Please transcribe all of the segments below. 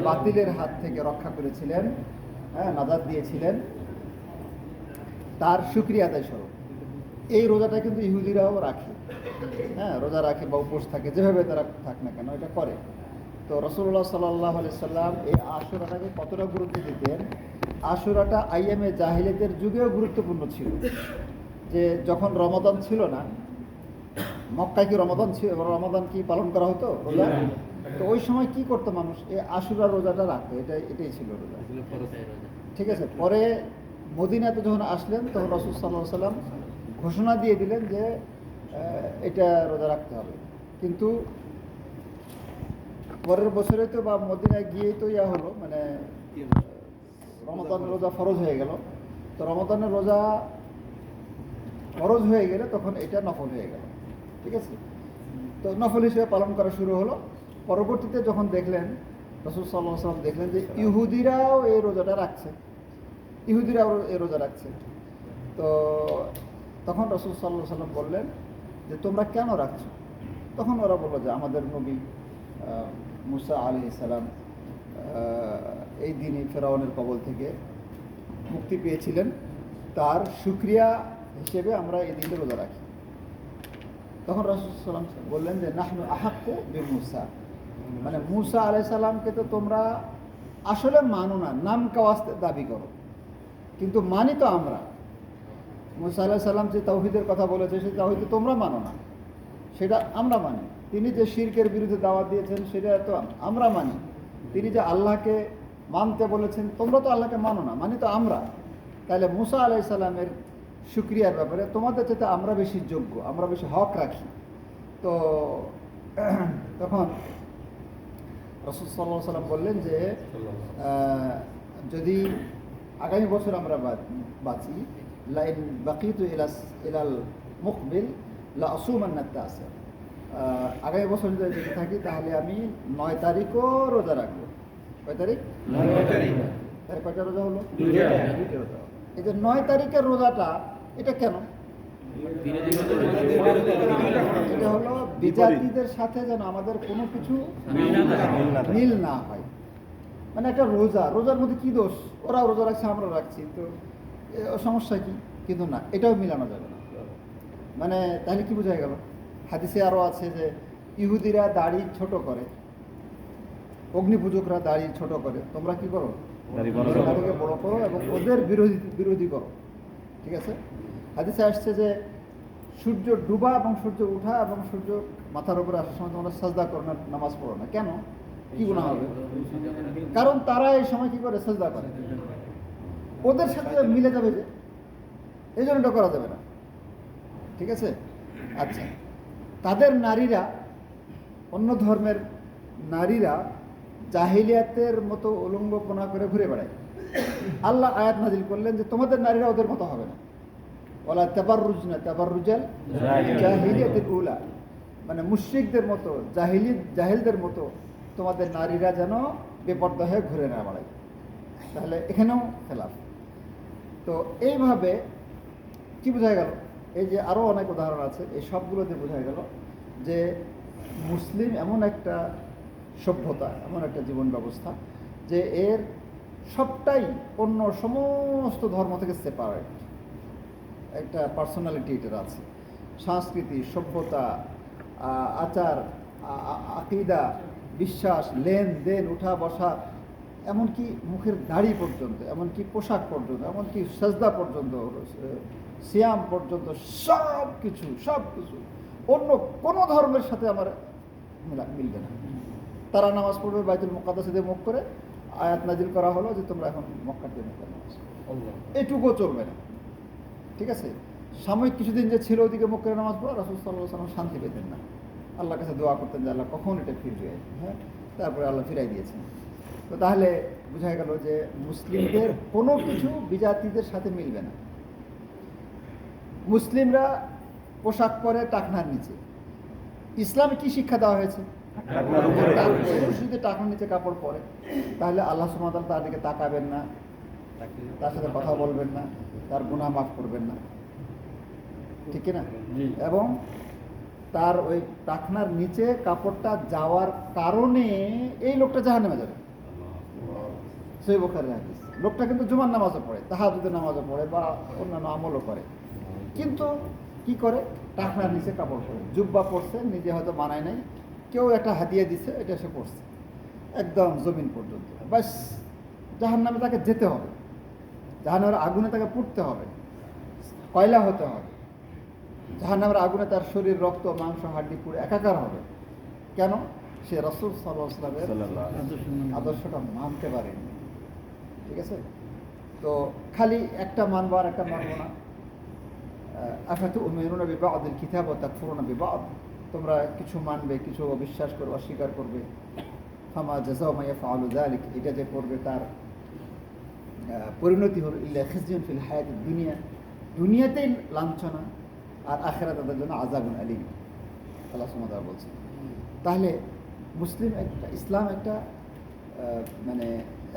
বাতিলের হাত থেকে রক্ষা করেছিলেন, নাজাত দিয়েছিলেন, তার শুকরিয়া আদায় স্বরূপ এই রোজাটা কিন্তু ইহুদিরাও রাখে। রোজা রাখে বা উপোস থাকে, যেভাবে তারা থাক না কেন এটা করে। তো রাসূলুল্লাহ সাল্লাল্লাহু আলাইহি সাল্লাম এই আশুরাটাকে কতটা গুরুত্ব দিতেন। আশুরাটা আইয়ামে জাহিলিয়াতের যুগেও গুরুত্বপূর্ণ ছিল। যে যখন রমাদান ছিল না, মক্কায় কি রমাদান ছিল, রমাদান কি পালন করা হতো রোজা? তো ওই সময় কি করতো মানুষ? এই আশুরা রোজাটা রাখতো, এটাই ছিল রোজা। ঠিক আছে। পরে মদিনাতে যখন আসলেন তখন রাসূল সাল্লাল্লাহু আলাইহি সাল্লাম ঘোষণা দিয়ে দিলেন যে এটা রোজা রাখতে হবে। কিন্তু পরের বছরে তো বা মদিনায় গিয়েই তো হলো, মানে রমাদানের রোজা ফরজ হয়ে গেল। তো রমাদানের রোজা ফরজ হয়ে গেলে তখন এটা নফল হয়ে গেল। ঠিক আছে। তো নফল হিসেবে পালন করা শুরু হলো। পরবর্তীতে যখন দেখলেন, রাসূল সাল্লাল্লাহু আলাইহি ওয়াসাল্লাম দেখলেন যে ইহুদিরাও এই রোজাটা রাখছে, ইহুদিরাও এই রোজা রাখছে। তো তখন রাসূল সাল্লাল্লাহু আলাইহি ওয়াসাল্লাম বললেন যে তোমরা কেন রাখছো? তখন ওরা বলল যে আমাদের নবী মুসা আলাইহিস সালাম এই দিনই ফেরাউনের কবল থেকে মুক্তি পেয়েছিলেন, তার শুকরিয়া হিসেবে আমরা এই দিনটা রোজা রাখি। তখন রাসূল সাল্লাল্লাহু আলাইহি ওয়াসাল্লাম বললেন যে নাহনু আহাক্কু বিমূসা, মানে মুসা আলাইহিস সালামকে তো তোমরা আসলে মানো না, নাম কাওয়াস্তে দাবি করো, কিন্তু মানি তো আমরা। মুসা আলাইহিস সালাম যে তাওহীদের কথা বলেছে সেই তাওহীদ তোমরা মানো না, সেটা আমরা মানি। তিনি যে শিরকের বিরুদ্ধে দাওয়াত দিয়েছেন সেটা তো আমরা মানি। তিনি যে আল্লাহকে মানতে বলেছেন তোমরা তো আল্লাহকে মানো না, মানি তো আমরা। তাহলে মুসা আলাইহিস সালামের শুকরিয়ার ব্যাপারে তোমাদের চাইতে আমরা বেশি যোগ্য, আমরা বেশি হক রাখি। তো তখন রাসূল সাল্লাল্লাহু আলাইহি ওয়াসাল্লাম বললেন যে যদি আগামী বছর আমরা বাঁচি, লাইন বাকিতু ইলাল মুকবিল লা আসুমান্না তাসির, আগামী বছর যদি বেঁচে থাকি তাহলে আমি 9 তারিখও রোজা রাখবো। কয় তারিখ? 9 তারিখ। তাহলে কয়টা রোজা হলো? 2টা রোজা। এই যে 9 তারিখের রোজাটা এটা কেন? এটা হলো বিজাতিদের সাথে যেন আমাদের কোনো কিছু মিল না হয়। মানে একটা রোজার মধ্যে কি দোষ? ওরা রোজা রাখছে, আমরা রাখছি, তো সমস্যা কি? কিন্তু না, এটাও মিলানো যাবে না। মানে তাহলে কি বোঝা গেল? হাদিসে আরও আছে যে ইহুদিরা দাড়ি ছোট করে, অগ্নিপূজকরা দাড়ি ছোট করে, তোমরা কি করো? দাড়িকে বড় করো এবং ওদের বিরোধী করো। ঠিক আছে। হাদিসে আসছে যে সূর্য ডুবা এবং সূর্য উঠা এবং সূর্য মাথার উপরে আসার সময় তোমরা সাজদা করো না, নামাজ পড়ো না। কেন? কি গুনাহ হবে? কারণ তারা এই সময় কি করে? সাজদা করে। ওদের সাথে মিলে যাবে যে, এই জন্য এটা করা যাবে না। ঠিক আছে। আচ্ছা, তাদের নারীরা, অন্য ধর্মের নারীরা জাহিলিয়াতের মতো উলঙ্গপনা করে ঘুরে বেড়ায়। আল্লাহ আয়াত নাজিল করলেন যে তোমাদের নারীরা ওদের মতো হবে না। ওয়ালা তাবাররুজনা তাবাররুজাল জাহিলিয়াতিল উলা, মানে মুশরিকদের মতো, জাহিলদের মতো তোমাদের নারীরা যেন বেপর্দা হয়ে ঘুরে না বেড়ায়। তাহলে এখানেও খেলাফ। তো এইভাবে কি বোঝা গেল? এই যে আরও অনেক উদাহরণ আছে, এই সবগুলোতে বোঝা গেল যে মুসলিম এমন একটা সভ্যতা, এমন একটা জীবন ব্যবস্থা যে এর সবটাই অন্য সমস্ত ধর্ম থেকে সেপারেট। একটা পার্সোনালিটি এটার আছে, সংস্কৃতি, সভ্যতা, আচার, আকীদা, বিশ্বাস, লেনদেন, উঠা বসা, এমনকি মুখের দাড়ি পর্যন্ত, এমনকি পোশাক পর্যন্ত, এমনকি সাজদা পর্যন্ত, সিয়াম পর্যন্ত, সব কিছু অন্য কোনো ধর্মের সাথে আমার মিলবে না। তারা নামাজ পড়বে বাইতুল মুকাদ্দাসে দিয়ে মুখ করে, আয়াত নাজিল করা হলো যে তোমরা এখন মক্কার দিয়ে মুখ করে নামাজ পড়ো, এটুকুও চলবে না। ঠিক আছে। সাময়িক কিছুদিন যে ছিল ওদিকে মুখ করে নামাজ পড়া, রাসূল সাল্লাল্লাহু আলাইহি ওয়াসাল্লাম শান্তি পেতেন না, আল্লাহর কাছে দোয়া করতেন যে আল্লাহ কখন এটা ফিরবে। তারপরে আল্লাহ ফিরাই দিয়েছেন। তো তাহলে বোঝা গেল যে মুসলিমদের কোনো কিছু বিজাতিদের সাথে মিলবে না। মুসলিমরা পোশাক পরে টাকনার নিচে। ইসলামে কি শিক্ষা দেওয়া হয়েছে? যদি টাকনার নিচে কাপড় পরে তাহলে আল্লাহ সুবহানাহু ওয়া তাআলা তার দিকে তাকাবেন না, তার সাথে কথা বলবেন না, তার গুনাহ মাফ করবেন না। ঠিক না? এবং তার ওই টাকনার নিচে কাপড়টা যাওয়ার কারণে এই লোকটা জাহান্নামে যাবে। সহিহ বুখারীর হাদিস। লোকটা কিন্তু জুমার নামাজও পড়ে, তাহাজ্জুদের নামাজও পড়ে বা অন্যান্য আমলও করে, কিন্তু কি করে? টাকনার নিচে কাপড় পরে, জুব্বা পরছে, নিজে হয়তো বানায় নাই, কেউ একটা হাদিয়া দিছে, এটা সে পড়ছে একদম জমিন পর্যন্ত। বাস জাহান্নামে তাকে যেতে হবে, জাহান্নামের আগুনে তাকে পুড়তে হবে, কয়লা হতে হবে। জাহান্নামের আগুনে তার শরীর, রক্ত, মাংস, হাড্ডি পুড়ে একাকার হবে। কেন? সে রাসূল সাল্লাল্লাহু আলাইহি ওয়াসাল্লামের আদর্শটা মানতে পারেনি। ঠিক আছে? তো খালি একটা মানবো আর একটা মানবো না। আফাতু'মিনুনা বিবা'দিল কিতাব ওয়া তাকফুরুনা বিবা'দ, তোমরা কিছু মানবে, কিছু অবিশ্বাস করবে, অস্বীকার করবে। ফামা জাযাউ মা ইয়াফআলু যালিক, এটা যে করবে তার পরিণতি হলো ইল্লা খিজয়ুন ফিল হায়াতিদ দুনিয়া, দুনিয়াতেই লাঞ্ছনা, আর আখিরাতে তাদের জন্য আযাবুন আলীম। আল্লাহ সুবহানাহু ওয়া তাআলা বলছেন। তাহলে মুসলিম একটা, ইসলাম একটা মানে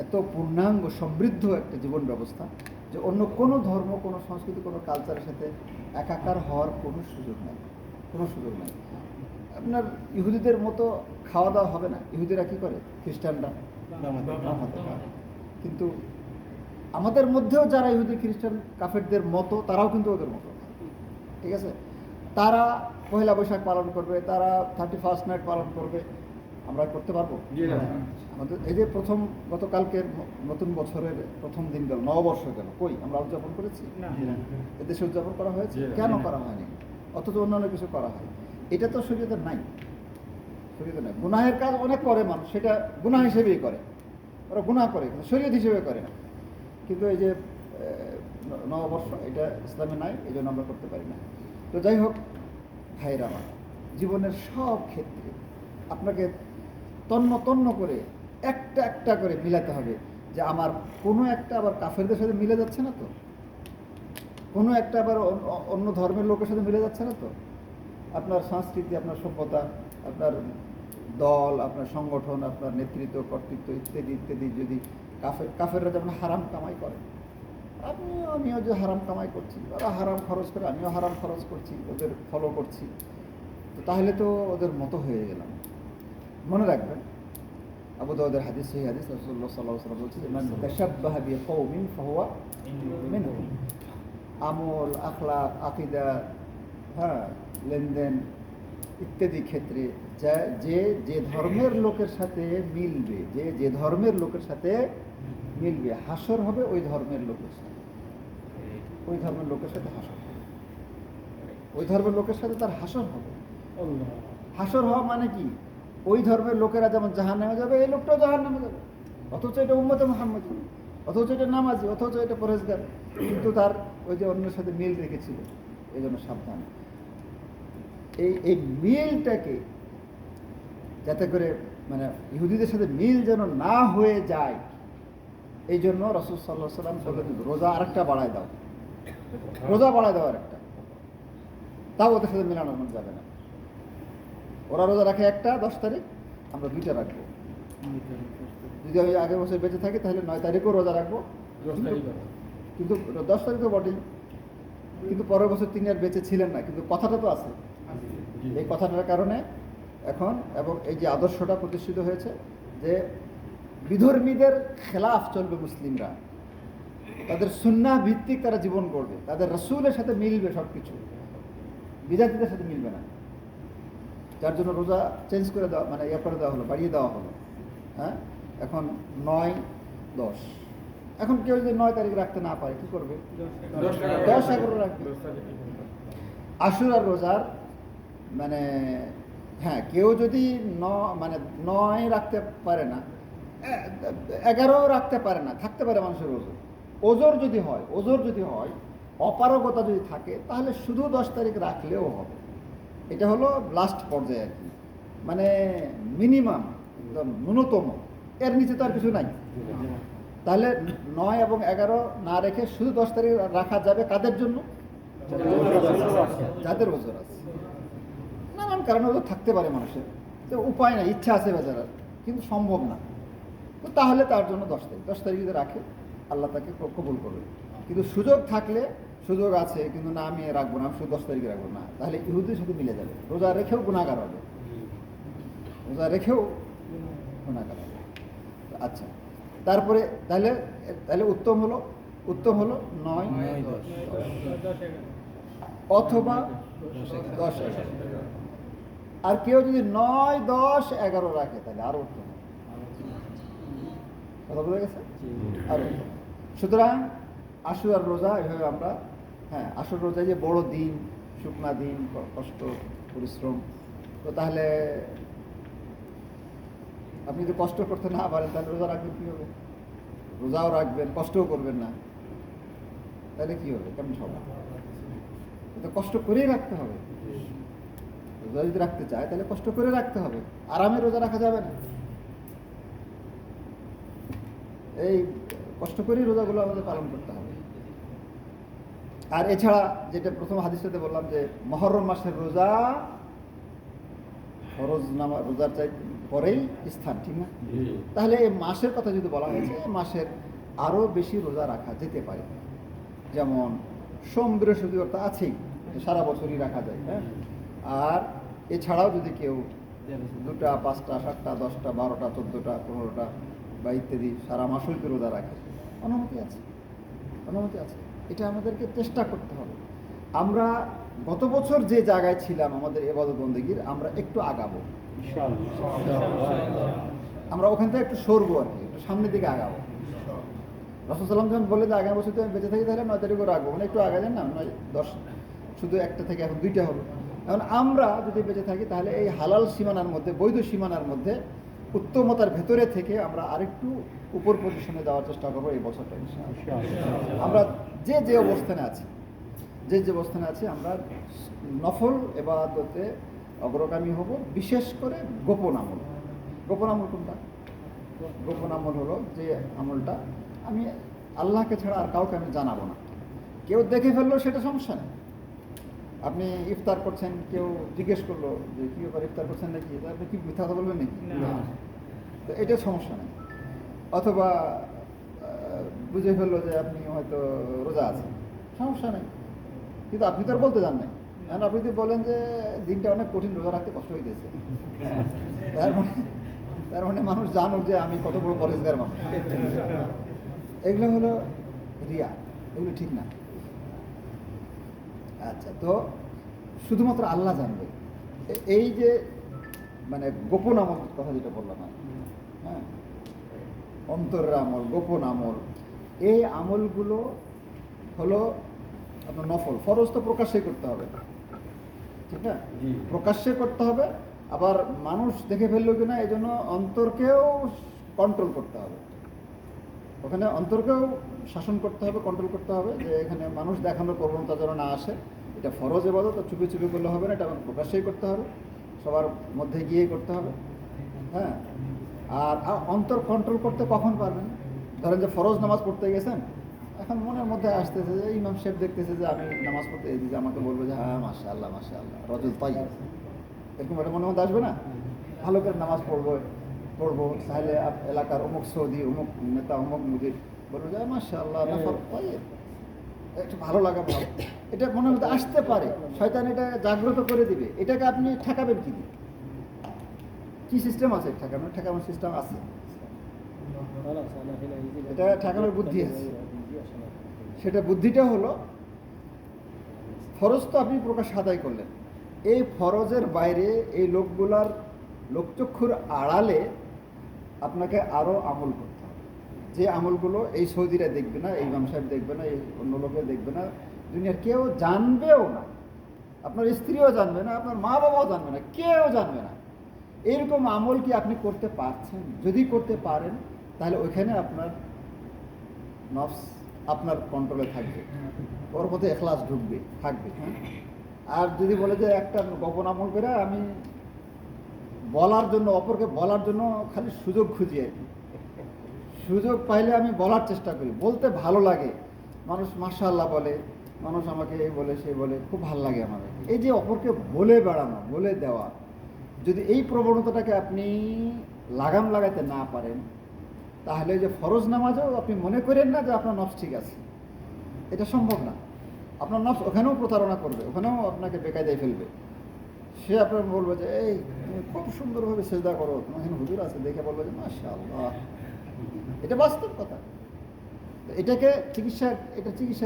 এত পূর্ণাঙ্গ সমৃদ্ধ একটা জীবন ব্যবস্থা যে অন্য কোনো ধর্ম, কোনো সংস্কৃতি, কোনো কালচারের সাথে একাকার হওয়ার কোনো সুযোগ নেই, কোনো সুযোগ নেই। আপনার ইহুদিদের মতো খাওয়া দাওয়া হবে না। ইহুদিরা কী করে? খ্রিস্টানরা নামাতে পারে, কিন্তু আমাদের মধ্যেও যারা ইহুদি, খ্রিস্টান, কাফেরদের মতো, তারাও কিন্তু ওদের মতো। ঠিক আছে? তারা পয়লা বৈশাখ পালন করবে, তারা 31st নাইট পালন করবে, আমরা করতে পারবো? আমাদের এই যে গতকালকের নতুন বছরের প্রথম দিন গেল, নববর্ষ গেল, কই আমরা উদযাপন করেছি? এদেশে উদযাপন করা হয়েছে? কেন করা হয়নি? অথচ অন্যান্য কিছু করা হয়। এটা তো শরীয়তে নাই, শরীয়তে নাই। গুনাহের কাজ অনেক করে মানুষ, সেটা গুনাহ হিসেবেই করে, ওরা গুনাহ করে, কিন্তু শরীয়ত হিসেবে করে না। কিন্তু এই যে নববর্ষ, এটা ইসলামে নাই, এই জন্য আমরা করতে পারি না। তো যাই হোক ভাইরা আমার, জীবনের সব ক্ষেত্রে আপনাকে তন্ন তন্ন করে একটা একটা করে মিলাতে হবে যে আমার কোনো একটা আবার কাফেরদের সাথে মিলে যাচ্ছে না তো, কোনো একটা আবার অন্য ধর্মের লোকের সাথে মিলে যাচ্ছে না তো। আপনার সংস্কৃতি, আপনার সভ্যতা, আপনার দল, আপনার সংগঠন, আপনার নেতৃত্ব, কর্তৃত্ব ইত্যাদি ইত্যাদি যদি কাফেররা যেমন হারাম কামাই করে, আমিও যে হারাম কামাই করছি, ওরা হারাম খরচ করে, আমিও হারাম খরচ করছি, ওদের ফলো করছি, তো তাহলে তো ওদের মতো হয়ে গেলাম। মনে রাখবেন, আবু দাউদের হাদিস, সহিহ হাদিস, রাসূলুল্লাহ সাল্লাল্লাহু আলাইহি ওয়াসাল্লাম বলছে যে মান তাশাব্বাহা বিকওমিন ফাহুয়া মিনহুম। আমল, আখলাক, আকীদা, লেনদেন ইত্যাদি ক্ষেত্রে যে ধর্মের লোকের সাথে মিলবে, যে ধর্মের লোকের সাথে মিলবে, হাসর হবে ওই ধর্মের লোকের সাথে, ওই ধর্মের লোকের সাথে হাসর হবে, ওই ধর্মের লোকের সাথে তার হাসর হবে। হাসর হওয়া মানে কি? ওই ধর্মের লোকেরা যেমন জাহান্নামে যাবে, এই লোকটাও জাহান্নামে যাবে, অথচ এটা উম্মতে মুহাম্মাদী, অথচ এটা নামাজি, অথচ এটা পরহেজগার, কিন্তু তার ওই যে অন্যের সাথে মিল রেখেছিল। এই জন্য সাবধান, এই মিলটাকে যাতে করে মানে ইহুদিদের সাথে মিল যেন না হয়ে যায়, এই জন্য রাসূল সাল্লাল্লাহু আলাইহি ওয়াসাল্লাম বলেন রোজা আরেকটা বাড়ায় দাও, রোজা বাড়ায় দাও আরেকটা, তাও ওদের সাথে মেলানো যাবে না। ওরা রোজা রাখে একটা 10 তারিখ, আমরা 2টা রাখবো। যদি আমি আগের বছর বেঁচে থাকি তাহলে 9 তারিখও রোজা রাখবো, কিন্তু 10 তারিখ তো বটেই, কিন্তু পরের বছর তিনি আর বেঁচে ছিলেন না, কিন্তু কথাটা তো আছে। এই কথাটার কারণে এখন, এবং এই যে আদর্শটা প্রতিষ্ঠিত হয়েছে যে বিধর্মীদের খেলাফ চলবে মুসলিমরা, তাদের সুন্নাহ ভিত্তিক তারা জীবন গড়বে, তাদের রাসূলের সাথে মিলবে সব কিছু, বিদাতীদের সাথে মিলবে না। যার জন্য রোজা চেঞ্জ করে দেওয়া, মানে করে দেওয়া হলো, বাড়িয়ে দেওয়া হলো। এখন 9-10, এখন কেউ যদি 9 তারিখ রাখতে না পারে কি করবে? 10-11 রাখবে। আশুরার রোজার মানে কেউ যদি 9 রাখতে পারে না, 11 রাখতে পারে না, থাকতে পারে মানুষের ওজোর যদি হয়, অপারগতা যদি থাকে, তাহলে শুধু 10 তারিখ রাখলেও হবে। এটা হলো লাস্ট পর্যায়ে আর কি, মানে মিনিমাম, একদম ন্যূনতম, এর নিচে তো আর কিছু নাই। তাহলে 9 এবং 11 না রেখে শুধু 10 তারিখ রাখা যাবে কাদের জন্য? যাদের ওজোর আছে। নানান কারণে ওজোর থাকতে পারে মানুষের, তো উপায় নাই, ইচ্ছা আছে বেচারার, কিন্তু সম্ভব না। তো তাহলে তার জন্য 10 তারিখ যদি রাখে, আল্লাহ তাকে কবুল করবে। কিন্তু সুযোগ থাকলে সুযোগ আছে কিন্তু না আমি রাখবো না, আমি শুধু 10 তারিখে রাখবো না, তাহলে ইহুদির সাথে মিলে যাবে, রোজা রেখেও গুনাহগার হবে, রোজা রেখেও গুনাহগার হবে। আচ্ছা, তারপরে তাহলে তাহলে উত্তম হলো 9, অথবা 10, 11। আর কেউ যদি 9, 10, 11 রাখে তাহলে আরো উত্তম। কথা বোঝা গেছে? আরো উত্তম। সুতরাং আশুরার রোজা এভাবে আমরা, আশুর রোজা যে বড় দিন, শুকনা দিন, কষ্ট পরিশ্রম, তো তাহলে আপনি যদি কষ্ট করতে না পারেন তাহলে রোজা রাখবেন কী হবে? রোজাও রাখবেন, কষ্টও করবেন না, তাহলে কি হবে? কেমন হবে? তো কষ্ট করেই রাখতে হবে। রোজা যদি রাখতে চায় তাহলে কষ্ট করে রাখতে হবে, আরামে রোজা রাখা যাবে না। এই কষ্ট করেই রোজাগুলো আমাদের পালন করতে হবে। আর এছাড়া যেটা প্রথম হাদিসটাতে বললাম যে মুহররম মাসের রোজা ফরজ নামাজ রোজার চাই পরেই স্থান, ঠিক না? তাহলে এই মাসের কথা যদি বলা হয়েছে, এই মাসের আরও বেশি রোজা রাখা যেতে পারে। যেমন সোম বৃহস্পতিবার তো আছেই, সারা বছরই রাখা যায়, হ্যাঁ। আর এছাড়াও যদি কেউ 2টা, 5টা, 7টা, 10টা, 12টা, 14টা, 15টা বা ইত্যাদি সারা মাসই তো রোজা রাখে, অনুমতি আছে, অনুমতি আছে। এটা আমাদেরকে চেষ্টা করতে হবে। আমরা গত বছর যে জায়গায় ছিলাম আমাদের ইবাদত বন্দেগীর, আমরা একটু আগাবো, আমরা ওখান থেকে একটু সরবো আর কি, একটু সামনের দিকে আগাবো। রাসূল সাল্লাল্লাহু আলাইহি ওয়াসাল্লাম বলে যে আগামী বছর আমি বেঁচে থাকি তাহলে 9 তারিখও রাখবো, মানে একটু আগে যান না, 9, 10, শুধু একটা থেকে এখন 2টা হলো। এখন আমরা যদি বেঁচে থাকি তাহলে এই হালাল সীমানার মধ্যে, বৈধ সীমানার মধ্যে, উত্তমতার ভেতরে থেকে আমরা আরেকটু উপর পজিশনে যাওয়ার চেষ্টা করবো এই বছরটা ইনশাআল্লাহ। আমরা যে অবস্থানে আছি, যে অবস্থানে আছি, আমরা নফল ইবাদতে অগ্রগামী হব, বিশেষ করে গোপন আমল। গোপন আমল কোনটা? গোপন আমল হলো যে আমলটা আমি আল্লাহকে ছাড়া আর কাউকে আমি জানাবো না। কেউ দেখে ফেললো সেটা সমস্যা নেই। আপনি ইফতার করছেন, কেউ জিজ্ঞেস করলো যে কী ব্যাপার ইফতার করছেন নাকি, আপনি কি মিথ্যা কথা বলবেন নাকি? তো এটা সমস্যা নেই। অথবা বুঝে ফেললো যে আপনি হয়তো রোজা আছেন, সমস্যা নেই, কিন্তু আপনি তো আর বলতে জান নাই। কারণ আপনি যদি বলেন যে দিনটা অনেক কঠিন, রোজা রাখতে কষ্ট হইতেছে, তার মানে মানুষ জানুক যে আমি কত বড় পরেজগার মানুষ। এগুলো হলো রিয়া, এগুলো ঠিক না। আচ্ছা, তো শুধুমাত্র আল্লাহ জানবে। এই যে মানে গোপন আমল কথা যেটা বললাম, হ্যাঁ, অন্তরের আমল, গোপন আমল, এই আমলগুলো হলো আপনার নফল। ফরজ তো প্রকাশ্যে করতে হবে, ঠিক না? প্রকাশ্যে করতে হবে, আবার মানুষ দেখে ফেললো কিনা এই জন্য অন্তরকেও কন্ট্রোল করতে হবে। ওখানে অন্তরকেও শাসন করতে হবে, কন্ট্রোল করতে হবে, যে এখানে মানুষ দেখানোর প্রবণতা যেন না আসে। এটা ফরজ ইবাদত, তো চুপি চুপি করলে হবে না, এটা প্রকাশ্যেই করতে হবে, সবার মধ্যে গিয়েই করতে হবে, হ্যাঁ। আর অন্তর কন্ট্রোল করতে কখন পারবেন? ধরেন যে ফরজ নামাজ পড়তে গেছেন, এখন মনের মধ্যে আসতেছে যে ইমাম সাহেব দেখতেছে যে আমি নামাজ পড়তে এসেছি, আমাকে বলবো যে হ্যাঁ মাশাআল্লাহ মাশাআল্লাহ রজল তাইয়্যিব, এরকম একটা মনের মধ্যে আসবে না? ভালো করে নামাজ পড়বো, তাহলে এলাকার অমুক সৌদি, অমুক নেতা, অমুক মুদির বলবো যে মাশাআল্লাহ নাফর তাইয়্যিব, একটু ভালো লাগা ভালো, এটা মনের মধ্যে আসতে পারে। শয়তান এটা জাগ্রত করে দিবে। এটাকে আপনি ঠেকাবেন কি দিয়ে? কি সিস্টেম আছে ঠেকানোর? ঠেকানোর সিস্টেম আছে, এটা ঠেকানোর বুদ্ধি আছে। সেটা বুদ্ধিটা হলো, ফরজ তো আপনি প্রকাশ আদায় করলেন, এই ফরজের বাইরে এই লোকগুলার লোকচক্ষুর আড়ালে আপনাকে আরও আমল করতে হবে, যে আমলগুলো এই সৌদিরা দেখবে না, এই ইমাম সাহেব দেখবে না, এই অন্য লোকে দেখবে না, দুনিয়ার কেউ জানবেও না, আপনার স্ত্রীও জানবে না, আপনার মা বাবাও জানবে না, কেউ জানবে না। এরকম আমল কি আপনি করতে পারছেন? যদি করতে পারেন তাহলে ওইখানে আপনার নফস আপনার কন্ট্রোলে থাকবে, ওর মধ্যে এখলাস ঢুকবে, থাকবে, হ্যাঁ। আর যদি বলে যে একটা গোপন আমল করে আমি বলার জন্য, অপরকে বলার জন্য খালি সুযোগ খুঁজি আর কি, সুযোগ পাইলে আমি বলার চেষ্টা করি, বলতে ভালো লাগে, মানুষ মাশাআল্লাহ বলে, মানুষ আমাকে এই বলে সে বলে, খুব ভালো লাগে আমাদের। এই যে অপরকে বলে বেড়ানো, বলে দেওয়া, যদি এই প্রবণতাটাকে আপনি লাগাম লাগাতে না পারেন, তাহলে যে ফরজ নামাজও আপনি মনে করেন না যে আপনার নফস ঠিক আছে, এটা সম্ভব না। আপনার নফস ওখানেও প্রতারণা করবে, ওখানেও আপনাকে বেকায়দায় ফেলবে। সে আপনার বলবে যে এই তুমি খুব সুন্দরভাবে সেজদা করো, তোমার এখানে হুজুর আছে, দেখে বলবে যে মাশাআল্লাহ। এটা বাস্তব কথা। এটাকে চিকিৎসা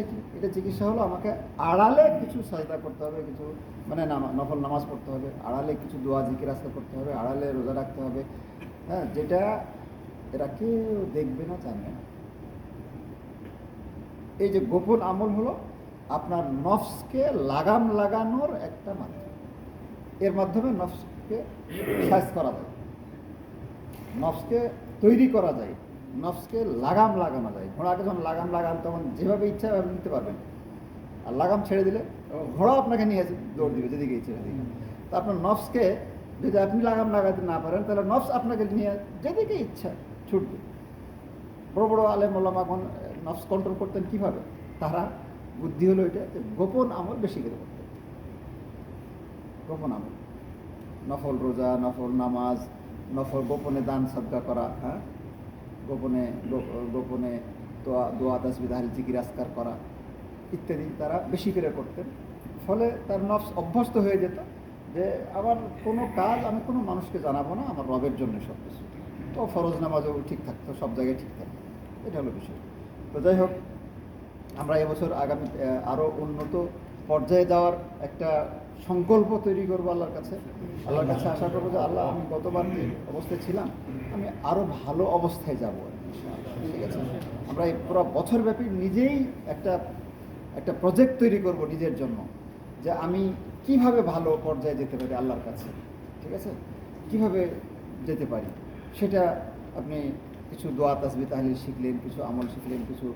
কি? এটা চিকিৎসা হলো আমাকে আড়ালে কিছু সাজদা করতে হবে, কিছু মানে নফল নামাজ পড়তে হবে, আড়ালে কিছু দোয়া জিকির আজকার করতে হবে, আড়ালে রোজা রাখতে হবে, হ্যাঁ, যেটা এরা কেউ দেখবে না, জানবে না। এই যে গোপন আমল হলো আপনার নফসকে লাগাম লাগানোর একটা মাধ্যম। এর মাধ্যমে নফসকে সাইজ করা যায়, নফসকে তৈরি করা যায়, নফসকে লাগাম লাগানো যায়। ঘোড়াকে যখন লাগাম লাগান তখন যেভাবে ইচ্ছা ভাবে নিতে পারবেন, আর লাগাম ছেড়ে দিলে ঘোড়া আপনাকে নিয়ে দৌড় দিবে যেদিকে ইচ্ছে সেদিকে। তা আপনার নফসকে যদি আপনি লাগাম লাগাতে না পারেন তাহলে নফস আপনাকে নিয়ে যেদিকে ইচ্ছা ছুটবে। বড় বড় আলেম ওলামা এখন নফস কন্ট্রোল করতেন কীভাবে? তারা বুদ্ধি হলো এটা যে গোপন আমল বেশি করে করতেন। গোপন আমল, নফল রোজা, নফল নামাজ, নফল গোপনে দান সাদকা করা, হ্যাঁ, গোপনে দোয়া তাসবিহ তাহলিল জিকির আজকার করা ইত্যাদি তারা বেশি করে করতেন। ফলে তার নফস অভ্যস্ত হয়ে যেত যে আমার কোনো কাজ আমি কোনো মানুষকে জানাবো না, আমার রবের জন্য সব কিছু। তো ফরজ নামাজও ঠিক থাকতো, সব জায়গায় ঠিক থাকতো। এটা হলো বিষয়। তো যাই হোক, আমরা এবছর আগামী আরও উন্নত পর্যায়ে যাওয়ার একটা সংকল্প তৈরি করবো আল্লাহর কাছে আশা করবো যে আল্লাহ, আমি গতবার যে অবস্থায় ছিলাম আমি আরও ভালো অবস্থায় যাব। ঠিক আছে, আমরা এই পুরো বছরব্যাপী নিজেই একটা প্রজেক্ট তৈরি করব নিজের জন্য, যে আমি কিভাবে ভালো পর্যায়ে যেতে পারি আল্লাহর কাছে। ঠিক আছে, কিভাবে যেতে পারি সেটা আপনি কিছু দোয়া তাসবিহ তাহলিল শিখলেন, কিছু আমল শিখলেন, কিছু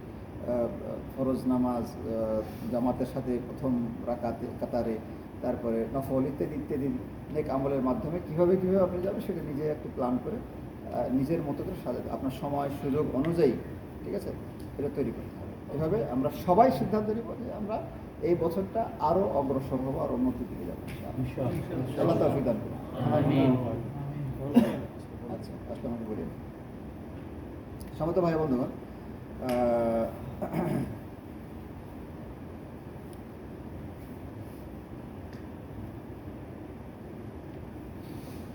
ফরজ নামাজ জামাতের সাথে প্রথম কাতারে, তারপরে নফল ইত্যাদি নেক আমলের মাধ্যমে কীভাবে আপনি যাবেন সেটা নিজে একটু প্ল্যান করে নিজের মতো করে সাজাতে, আপনার সময় সুযোগ অনুযায়ী, ঠিক আছে, এটা তৈরি করতে হবে। এভাবে আমরা সবাই সিদ্ধান্ত নিব যে আমরা এই বছরটা আরও অগ্রসর হবো, আর উন্নতির দিকে যাবো। আল্লাহ তাওফীক দান করুন। আচ্ছা, আজকে আমাকে বলি সমস্ত ভাই বন্ধুগণ,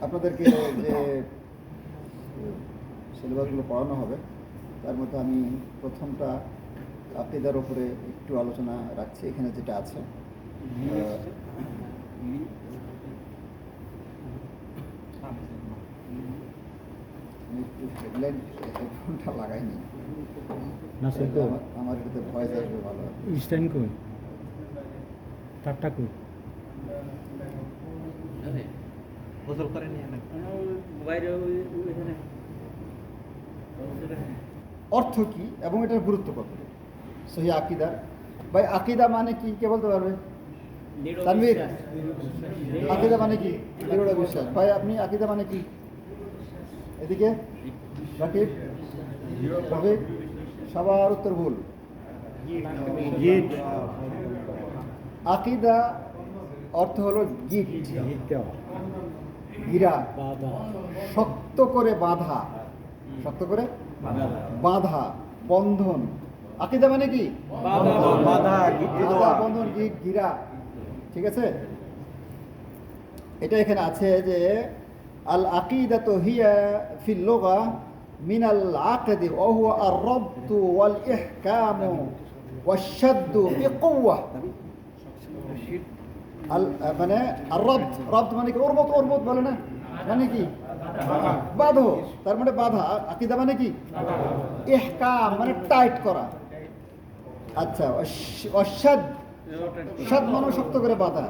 আপনাদেরকে যে সিলেবাসগুলো পড়ানো হবে তার মধ্যে আমি প্রথমটা আকীদার উপরে একটু আলোচনা রাখছি। এখানে যেটা আছে হেডফোনটা লাগাইনি, আমার এটাতে ভয়েস আসবে ভালো। স্ট্যান্ড কই তারটা কই গোসল করে নিয়ে বাইরে অর্থ কি এবং এটার গুরুত্ব কত? সহি আকীদার ভাই, আকীদা মানে কি কে বলতে পারবে? তানভীর, আকীদা মানে কি? দৃঢ় বিশ্বাস। ভাই আপনি আকীদা মানে কি? এদিকে রাকিব, রফিক, সবার উত্তর ভুল। আকীদা অর্থ হলো গিট, গিরা, শক্ত করে বাঁধা, শক্ত করে বাঁধা, বন্ধন। আকীদা মানে কি? বাঁধা, বন্ধন, গিট, গিরা। ঠিক আছে, এটা এখানে আছে যে আল আকিদাতু হিয়া ফিল লুগা মিনাল আকদি ওয়া হুয়া আর-রাবতু ওয়াল ইহকামু ওয়াশ-শাদ্দু বিকুওয়া। মানে আর-রাবত মানে কি? ওরমত বলে না, মানে কি? বাঁধো, তার মানে বাঁধা। আকীদা মানে কি? ইহকাম মানে টাইট করা। আচ্ছা, অসাদ, সাদ মানে শক্ত করে বাঁধা।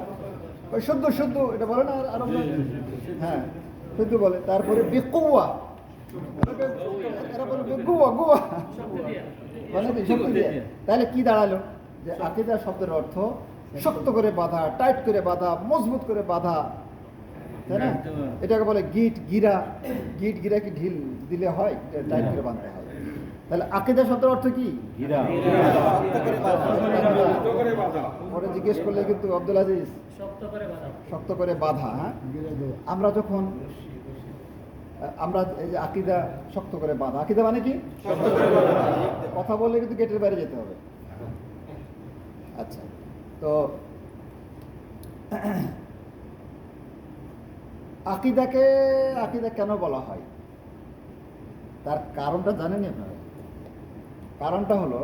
ওই শুদ্ধ এটা বলে না আরব, হ্যাঁ শুদ্ধ বলে। তারপরে বিকুয়া, এরা বলে গুয়া মানে কি? শক্তি দিয়ে। তাহলে কি দাঁড়ালো? যে আকীদা শব্দের অর্থ শক্ত করে বাঁধা, টাইট করে বাঁধা, মজবুত করে বাঁধা, তাই না? এটাকে বলে গিট গিরা। গিট গিরা কি ঢিল দিলে হয়? টাইট করে বাঁধতে হয়। তাহলে আকীদা শব্দের অর্থ কি? পরে জিজ্ঞেস করলে কিন্তু আব্দুল আজিজ, শক্ত করে বাঁধা। হ্যাঁ, আমরা যখন এই যে আকীদা শক্ত করে বাঁধা, আকীদা মানে কি? কথা বললে কিন্তু গেটের বাইরে যেতে হবে। আচ্ছা, তো আকিদা কেন বলা হয়, তার কারণটা জানেন আপনারা? কারণটা হলো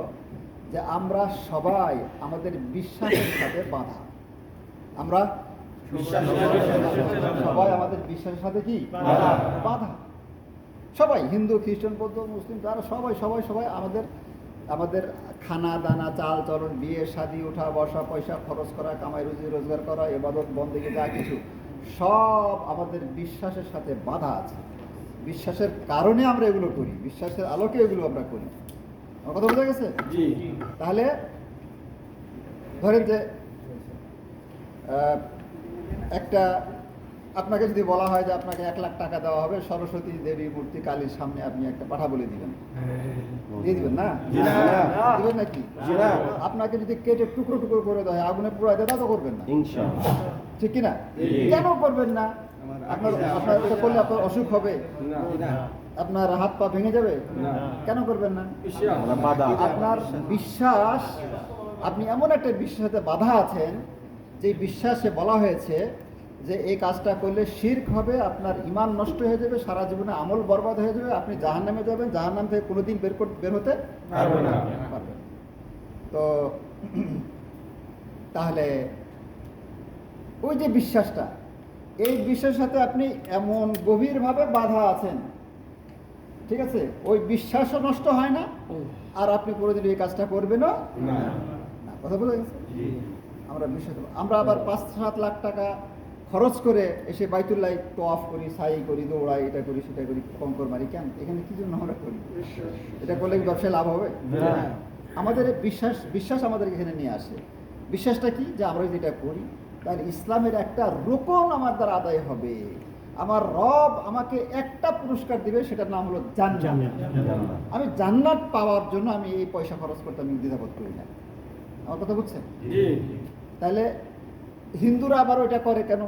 যে আমরা সবাই আমাদের বিশ্বাসের সাথে বাঁধা। আমরা সবাই আমাদের বিশ্বাসের সাথে কি বাঁধা। সবাই, হিন্দু, খ্রিস্টান, বৌদ্ধ, মুসলিম, তারা সবাই সবাই সবাই আমাদের খানা দানা, চাল চলন, বিয়ে শাদী, ওঠা বসা, পয়সা খরচ করা, কামাই রুজি রোজগার করা, ইবাদত বন্দেগী, যা কিছু সব আমাদের বিশ্বাসের সাথে বাঁধা আছে। বিশ্বাসের কারণে আমরা এগুলো করি, বিশ্বাসের আলোকে এগুলো আমরা করি। আমার কথা বোঝা গেছে? তাহলে ধরেন যে একটা আপনাকে যদি বলা হয় যে আপনাকে 1 লাখ টাকা দেওয়া হবে, সরস্বতী দেবী মূর্তি কালীর সামনে আপনি একটা পাঠা বলে দিবেন, দিয়ে দিবেন না? দিবেন নাকি? আপনাকে যদি কেটে টুকরো টুকরো করে দেয়, আগুনে পুরো দেয়, তা তো করবেন না, ঠিক কিনা? কেন করবেন না? আপনার এটা করলে আপনার অসুখ হবে, আপনার হাত পা ভেঙে যাবে, কেন করবেন না? আপনার বিশ্বাস, আপনি এমন একটা বিশ্বাসে বাধা আছেন যে বিশ্বাসে বলা হয়েছে যে এই কাজটা করলে শিরক হবে, আপনার ঈমান নষ্ট হয়ে যাবে, সারা জীবনে আমল বরবাদ হয়ে যাবে, আপনি জাহান্নামে যাবেন, জাহান্নাম থেকে কোনোদিন বের হতে পারবেন না। তো তাহলে ওই যে বিশ্বাসটা, এই বিশ্বাসের সাথে আপনি এমন গভীরভাবে বাধা আছেন, ঠিক আছে, ওই বিশ্বাসও নষ্ট হয় না, আর আপনি কোনোদিন এই কাজটা করবেনও না। কথা বলে গেছে? আমরা আবার 5-7 লাখ টাকা খরচ করে এসে বাইতুল্লাহ তোয়াফ করি, সাই করি, দৌড়াই, এটা করি, সেটা করি, কঙ্কর মারি। কেন? এখানে কি জন্য আমরা করি? এটা করলে কি ব্যবসায় লাভ হবে? আমাদের বিশ্বাস আমাদেরকে এখানে নিয়ে আসে। বিশ্বাসটা কি? যে আমরা যেটা করি তার ইসলামের একটা রুকন আমার দ্বারা আদায় হবে, আমার রব আমাকে একটা পুরস্কার দিবে, সেটার নাম হলো জান্নাত। আমি জান্নাত পাওয়ার জন্য আমি এই পয়সা খরচ করতে আমি দ্বিধাবোধ করি না। আমার কথা বুঝছেন? তাহলে হিন্দুরা আবার ওইটা করে কেন?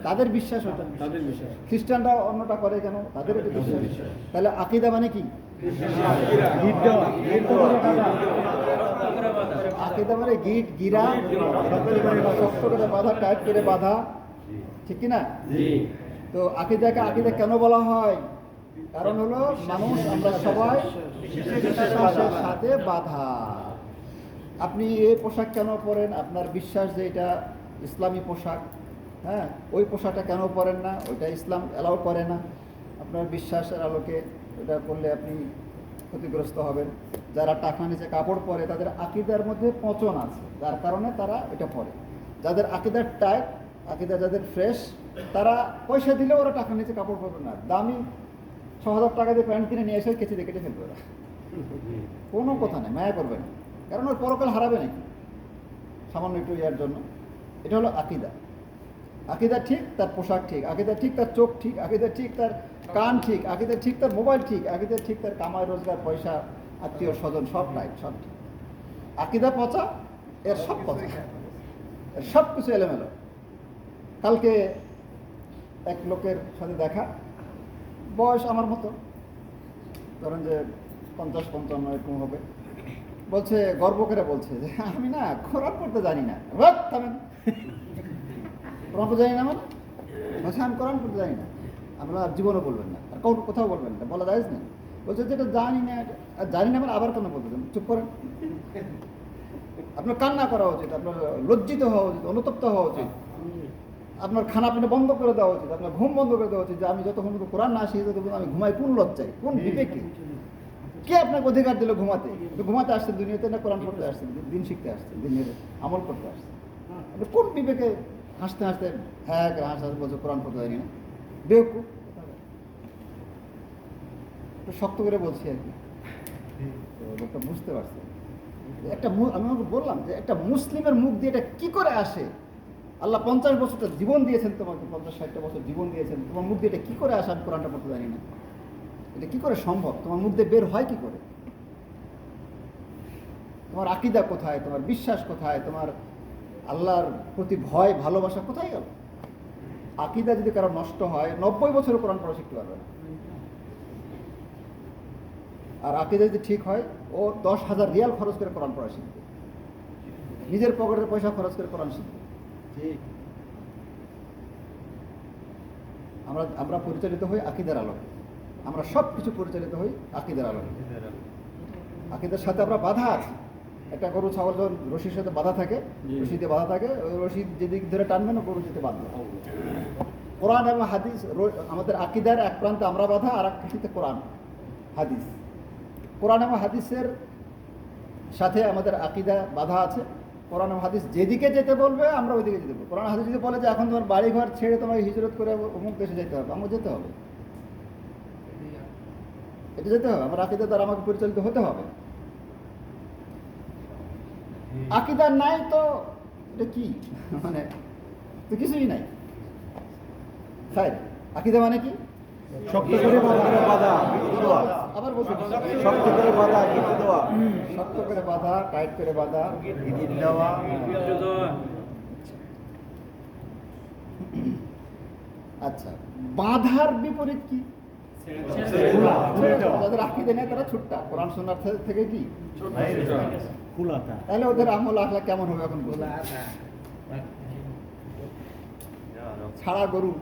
তাদের বিশ্বাস ওটা। খ্রিস্টানরা অন্যটা করে কেন? তাদের ওটা বিশ্বাস। তাহলে আকীদা মানে কি? আকীদা মানে গিট গিরা, শক্ত করে বাঁধা, টাইট করে বাঁধা, ঠিক কি না? তো আকীদা কেন বলা হয়? কারণ হলো মানুষ, আমরা সবাই বিশ্বাসের সাথে বাঁধা। আপনি এই পোশাক কেন পরেন? আপনার বিশ্বাস যে এটা ইসলামী পোশাক, হ্যাঁ, ওই পোশাকটা কেন পরেন না? ওইটা ইসলাম অ্যালাউ করে না। আপনার বিশ্বাসের আলোকে এটা করলে আপনি ক্ষতিগ্রস্ত হবেন। যারা টাকা নিচে কাপড় পরে তাদের আকীদার মধ্যে পচন আছে, যার কারণে তারা এটা পরে। যাদের আকীদার টাইট, আকীদা যাদের ফ্রেশ, তারা পয়সা দিলেও ওরা টাকা নিচে কাপড় পরবে না। দামি 6,000 টাকা দিয়ে প্যান্ট কিনে নিয়ে এসে কেচে দিয়ে কেটে ফেলবে ওরা, কোনো কথা নেই, মায়া করবে না। কারণ ওর পরকাল হারাবে নাকি সামান্য একটু ইয়ার জন্য? এটা হলো আকীদা। আকীদা ঠিক, তার পোশাক ঠিক, আকীদা ঠিক, তার চোখ ঠিক, আকীদা ঠিক, তার কান ঠিক, আকীদা ঠিক, তার মোবাইল ঠিক, আকীদা ঠিক, তার কামাই রোজগার, পয়সা, আত্মীয় স্বজন সব নাই, সব ঠিক। আকীদা পচা, এর সব পচা, এর সব কিছু এলোমেলো। কালকে এক লোকের সাথে দেখা, বয়স আমার মতো, ধরেন যে 50-55 এরকম হবে। বলছে, গর্ব করে বলছে যে আমি না কোরআন পড়তে জানি না। কোরআন পড়তে জানি না মানে? বলছে আমি কোরআন পড়তে জানি না। আমরা জীবনও বলবেন না, আর কোথাও বলবেন না, বলা যায় না। বলছে যেটা জানি না, আর জানি না মানে আবার কেন বলতেছেন? চুপ করেন। আপনার কান্না করা উচিত, আপনার লজ্জিত হওয়া উচিত, অনুতপ্ত হওয়া উচিত, আপনার খানা পিনা বন্ধ করে দেওয়া উচিত, আপনার ঘুম বন্ধ করে দেওয়া উচিত। যে আমি যতক্ষণ কোরআন না শিখি ততক্ষণ আমি ঘুমাই কোন লজ্জায়, কোন বিবেকে? কে আপনাকে অধিকার দিল ঘুমাতে? ঘুমাতে আসছেন দুনিয়াতে, না কোরআন পড়তে আসছেন, দিন শিখতে আসছেন, দিনের আমল করতে আসছেন? আপনি কোন বিবেকে হাসতে হাসতে হ্যাঁ হাসতে বলছে কোরআন পড়তে জানি না? বেওকুফ। শক্ত করে বলছি আর কি, লোকটা বুঝতে পারছে। একটা আমি বললাম যে একটা মুসলিমের মুখ দিয়ে এটা কি করে আসে? আল্লাহ 50 বছরটা জীবন দিয়েছেন তোমাকে, 50-60টা বছর জীবন দিয়েছেন, তোমার মুখ দিয়ে এটা কি করে আসে? আমি কোরআনটা পড়তে জানি না। এটা কি করে সম্ভব? তোমার মুখ দিয়ে বের হয় কি করে? তোমার আকীদা কোথায়? তোমার বিশ্বাস কোথায়? তোমার আল্লাহর প্রতি ভয়, ভালোবাসা কোথায় গেল? আকীদা যদি কারো নষ্ট হয়, 90 বছর কোরআন পড়া শিখতে পারবে না। আর আকীদা যদি ঠিক হয়, ও 10,000 রিয়াল খরচ করে কোরআন পড়া শিখবে। নিজের পকেটের পয়সা খরচ করে কোরআন শিখবে। ঠিক। আমরা পরিচালিত হই আকীদার আলোকে, আমরা সব কিছু পরিচালিত হই আকীদার আলোকে। আকীদার সাথে আমরা বাধা আছি। একটা গরু ছাগল যখন রশির সাথে বাধা থাকে, রশিতে বাধা থাকে, ওই রশি যেদিক ধরে টানবে না গরু যেতে বাধ্য। কোরআন এবং হাদিস আমাদের আকীদার এক প্রান্তে আমরা বাধা, আর এক প্রান্তে কোরআন হাদিস। কোরআন এবং হাদিসের সাথে আমাদের আকীদা বাধা আছে। কোরআন এবং হাদিস যেদিকে যেতে বলবে আমরা ওইদিকে যেতে বলবো। কোরআন হাদিস যদি বলে যে এখন তোমার বাড়ি ঘর ছেড়ে তোমাকে হিজরত করে অমুক দেশে যেতে হবে, আমাকে যেতে হবে, এটা যেতে হবে। আমার আকীদা দ্বারা আমাকে পরিচালিত হতে হবে। আকীদা নাই তো এটা কি, মানে তো কিছুই নাই। তাই আকীদা মানে কি? শক্ত করে বাঁধা, আবার বলছি, শক্ত করে বাঁধা, গিট দেওয়া, শক্ত করে বাঁধা, টাইট করে বাঁধা, গিট দেওয়া। আচ্ছা, বাঁধার বিপরীত কি? যাদের আকীদা নেই তারা ছুট্টা, কোরআন সুন্নাহ থেকে কি কুলাতা। তাহলে ওদের আমল আখলাক কেমন হবে এখন বলুন? ছাড়া গরু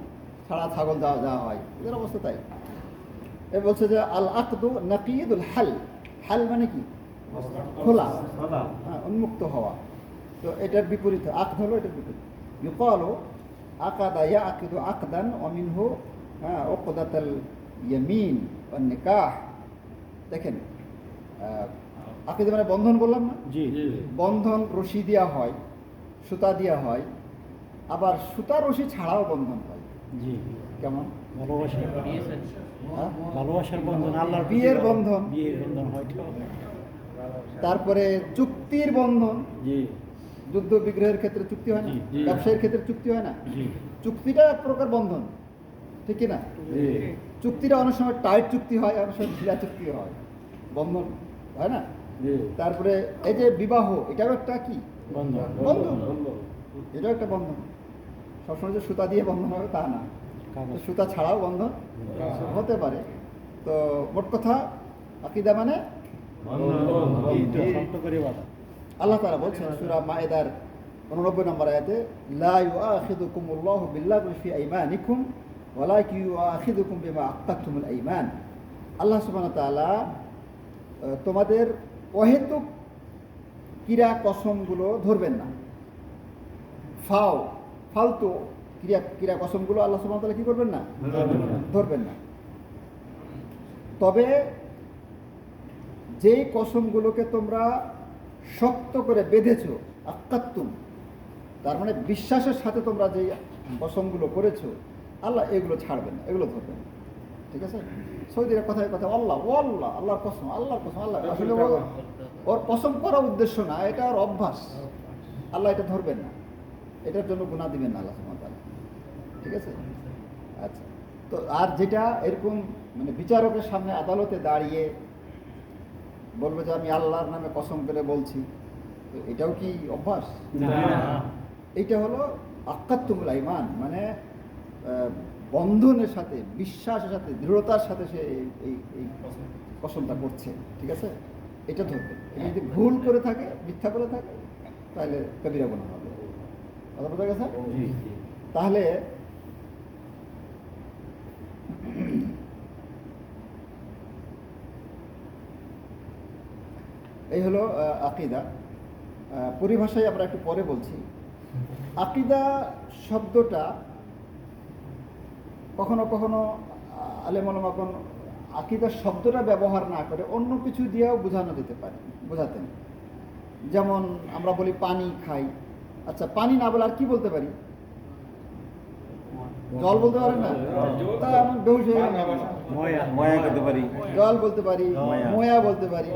ছাড়া ছাগল যাওয়া হয়, এদের অবস্থা তাই। এ বলছে যে আল আকদু নাকিদুল হাল। হাল মানে কি? খোলা, হ্যাঁ, উন্মুক্ত হওয়া। তো এটার বিপরীত আকদ হলো এটার বিপরীত। ইউকালু আকাদা ইয়াকিদু আকদান ওয়া মিনহু উকদাতাল ইয়ামিন ওয়ান নিকাহ। দেখেন, আকীদা মানে বন্ধন বললাম না? জি বন্ধন রশি দেওয়া হয়, সুতা দেওয়া হয়, আবার সুতা রশি ছাড়াও বন্ধন হয়। জি কেমন? ভালোবাসা, হ্যাঁ? ভালোবাসার বন্ধন, আল্লাহর বিয়ের বন্ধন, বিয়ের বন্ধন হয়তো। তারপরে চুক্তির বন্ধন। জি যুদ্ধ বিগ্রহের ক্ষেত্রে চুক্তি হয় না, জি, জি। ব্যবসায়ের ক্ষেত্রে চুক্তি হয় না? জি চুক্তিটা এক প্রকার বন্ধন, ঠিক কি না? জি চুক্তিটা অনেক সময় টাইট চুক্তি হয়, অনেক সময় ঢিলা চুক্তি হয়, বন্ধন হয় না? জি তারপরে এই যে বিবাহ, এটাও একটা কি বন্ধন, বন্ধন, এটাও একটা বন্ধন। সবসময় যে সুতা দিয়ে বন্ধন হবে তা না, তো সুতা ছাড়াও বন্ধন হতে পারে। তো মোট কথা আকীদা মানে শক্ত করে বাঁধা। আল্লাহ তাআলা বলছেন সূরা মায়েদার 89 নম্বর আয়াতে, লা ইউআখিযুকুমুল্লাহু বিল্লাগহি ফি আইমানিকুম ওয়ালাকিন ইউআখিযুকুম বিমা আক্কাদতুমুল আইমান। আল্লাহ সুবহানাহু ওয়া তাআলা তোমাদের অহেতুক ক্রিয়া কসমগুলো ধরবেন না। ফালতু ক্রিয়া কসমগুলো আল্লাহ সুবহানাহু ওয়া তাআলা কি করবেন না? ধরবেন না। তবে যেই কসমগুলোকে তোমরা শক্ত করে বেঁধেছো, আক্কাতুম, তার মানে বিশ্বাসের সাথে তোমরা যেই কসমগুলো করেছো, আল্লাহ এগুলো ছাড়বেন না, এগুলো ধরবেন না। ঠিক আছে? সৌদিরা কথায় কথা আল্লাহ আল্লাহ আল্লাহর কসম, আল্লাহর কসম, আল্লাহ, আসলে ওর কসম করা উদ্দেশ্য না, এটা ওর অভ্যাস। আল্লাহ এটা ধরবেন না, এটার জন্য গুনাহ দিবেন না আল্লাহ সুবহানাহু ওয়া তাআলা। ঠিক আছে? আচ্ছা, তো আর যেটা এরকম মানে বিচারকের সামনে আদালতে দাঁড়িয়ে বলবে যে আমি আল্লাহর নামে কসম করে বলছি, তো এটাও কি অভ্যাস? এইটা হলো আক্কাতুমুল আইমান, মানে বন্ধনের সাথে, বিশ্বাসের সাথে, দৃঢ়তার সাথে সে এই কসমটা করছে। ঠিক আছে? এটা ধরবে। এটা যদি ভুল করে থাকে, মিথ্যা করে থাকে, তাহলে কবিরা গুনাহ হবে। কথা বোঝা গেছে? তাহলে এই হলো আকীদা। পরিভাষায় আমরা একটু পরে বলছি। আকীদা শব্দটা কখনো কখনো আলেম ওলামাগণ আকীদা শব্দটা ব্যবহার না করে অন্য কিছু দিয়েও বোঝানো যেতে পারে, বোঝাতেন। যেমন আমরা বলি পানি খাই, আচ্ছা পানি না বলে আর কি বলতে পারি? জল বলতে পারেন না? তা এমন বেহুশ হয়ে গেলাম। ময়া করতে পারি, জল বলতে পারি, ময়া। ময়া বলতে পারি,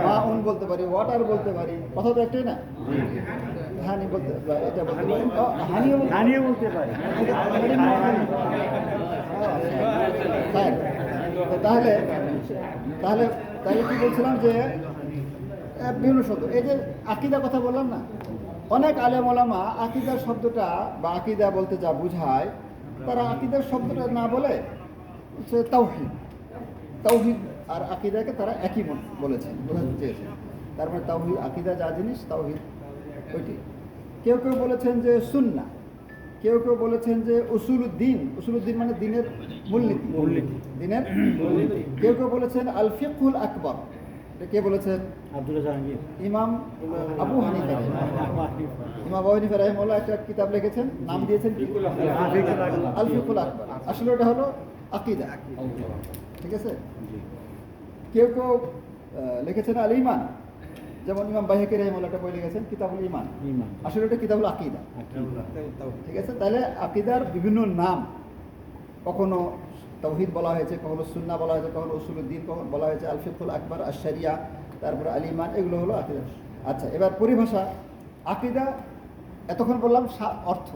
মাউন বলতে পারি, ওয়াটার বলতে পারি। কথা তো একটাই না? হানি বলতে, এটা বলতে পারি, হানিও বলতে পারি। হানিও বলতে পারে। হ্যাঁ, তো তাহলে তাহলে তাহলে কি বলছিলাম যে বিভিন্ন শব্দ, এই যে আকীদা কথা বললাম না, অনেক আলেম ওলামা আকীদা শব্দটা বা আকীদা বলতে যা বোঝায়, তারা আকীদার শব্দটা না বলে হচ্ছে তাওহীদ। তাওহীদ আর আকীদাকে তারা একই বলেছেন, বোঝাতে চেয়েছেন। তারপরে তাওহীদ, আকীদা যা জিনিস, তাওহীদ ওইটি। কেউ কেউ বলেছেন যে সুন্নাহ, কেউ কেউ বলেছেন যে উসুলুদ্দিন, উসুলুদ্দিন মানে দিনের মূলনীতি, মূলনীতি। দিনের মূলনীতি। কেউ কেউ বলেছেন আল ফিকহুল আকবর, এটা কে বলেছেন? আব্দুল জাহাঙ্গীর। ইমাম আবু হানিফা। ইমাম আবু হানিফা রাহিমাহুল্লাহ একটা কিতাব লিখেছেন, নাম দিয়েছেন কি? আল ফিকহুল আকবর। আসলে এটা হলো আকীদা, ঠিক আছে? কেউ কেউ লিখেছেন আল ঈমান, যেমন ইমাম বাইহাকী রাহিমাহুল্লাহ একটা বই লিখেছেন কিতাবুল ঈমান, ঈমান। আসলে এটা কিতাবুল আকীদা, আকীদা। ঠিক আছে? তাহলে আকীদার বিভিন্ন নাম, কখনো তাওহীদ বলা হয়েছে, কখনো সুন্নাহ বলা হয়েছে, কখনো উসুলুদ্দিন, কখনো বলা হয়েছে আল ফিকহুল আকবর, আশ-শরিয়া, তারপরে আল ঈমান, এগুলো হলো আকীদা। আচ্ছা, এবার পরিভাষা। আকীদা এতক্ষণ বললাম অর্থ,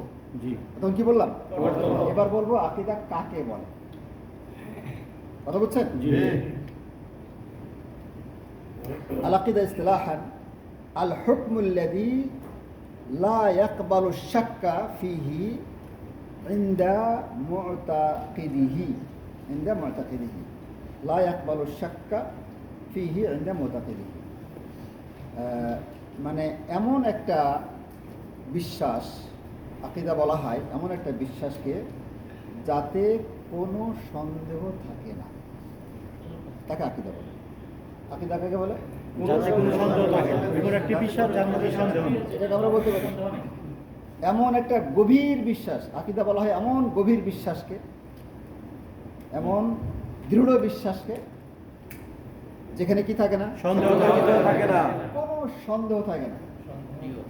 জি। তখন কি বললাম? এবার বলবো আকীদা কাকে বলে। কথা বুঝছেন? জি। আল আকীদা ইসতিলাহান আল হুকমুল্লাযী লা ইয়াকবালু শাক্কা ফীহি ইনদা মুতাকিদিহি, ইনদা মুতাকিদিহি, লা ইয়াকবালু শাক্কা ফীহি ইনদা মুতাকিদিহি। মানে এমন একটা বিশ্বাস, আকীদা বলা হয় এমন একটা বিশ্বাসকে যাতে কোনো সন্দেহ থাকে না, তাকে আকীদা বলে। আকীদা কাকে বলে? যাতে কোনো সন্দেহ থাকে না, এমন একটি বিশ্বাস যার মধ্যে সন্দেহ নেই। এটাকে আমরা বলতে পারি এমন একটা গভীর বিশ্বাস, আকীদা বলা হয় এমন গভীর বিশ্বাসকে, এমন দৃঢ় বিশ্বাসকে যেখানে কি থাকে না? সন্দেহ থাকে না। কোনো সন্দেহ থাকে না,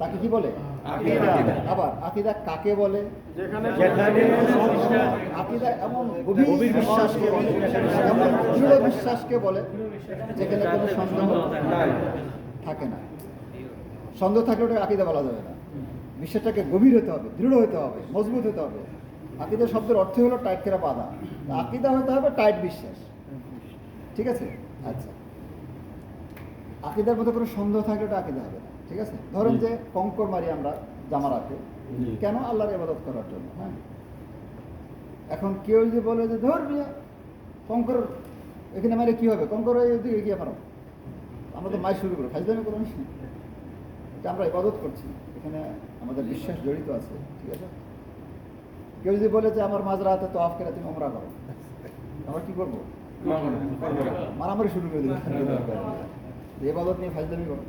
তাকে কি বলে? আকীদা। আবার আকীদা কাকে বলে? যেখানে আকীদা এমন গভীর বিশ্বাসকে বলে, এমন দৃঢ় বিশ্বাসকে বলে যেখানে কোনো সন্দেহ থাকে না। সন্দেহ থাকলে ওটা আকীদা বলা যাবে না। বিশ্বাসটাকে গভীর হতে হবে, দৃঢ় হতে হবে, মজবুত হতে হবে। আকীদা শব্দের অর্থ হলো টাইট করা বাঁধা, আকীদা হতে হবে টাইট বিশ্বাস, ঠিক আছে? আচ্ছা, আকীদার মধ্যে কোনো সন্দেহ থাকলে ওটা আকীদা হবে না, ঠিক আছে? ধরেন যে কঙ্কর মারি আমরা জামারাতে, কেন? আল্লাহর ইবাদত করার জন্য। হ্যাঁ, এখন কেউ যে বলে যে ধর্মীয় কঙ্কর এখানে মারে কি হবে, কঙ্কর ওইদিকে গিয়ে পারো, আমরা তো মাই শুরু করবো, ফাজলামি করবো না, এটা আমরা ইবাদত করছি, এখানে আমাদের বিশ্বাস জড়িত আছে, ঠিক আছে? কেউ যদি বলে যে আমার মাঝরাতে তো অফ করে তুমি ওমরা করো, আমরা কি করবো? মারামারি শুরু করে দেবো, ইবাদত নিয়ে ফাজলামি করো,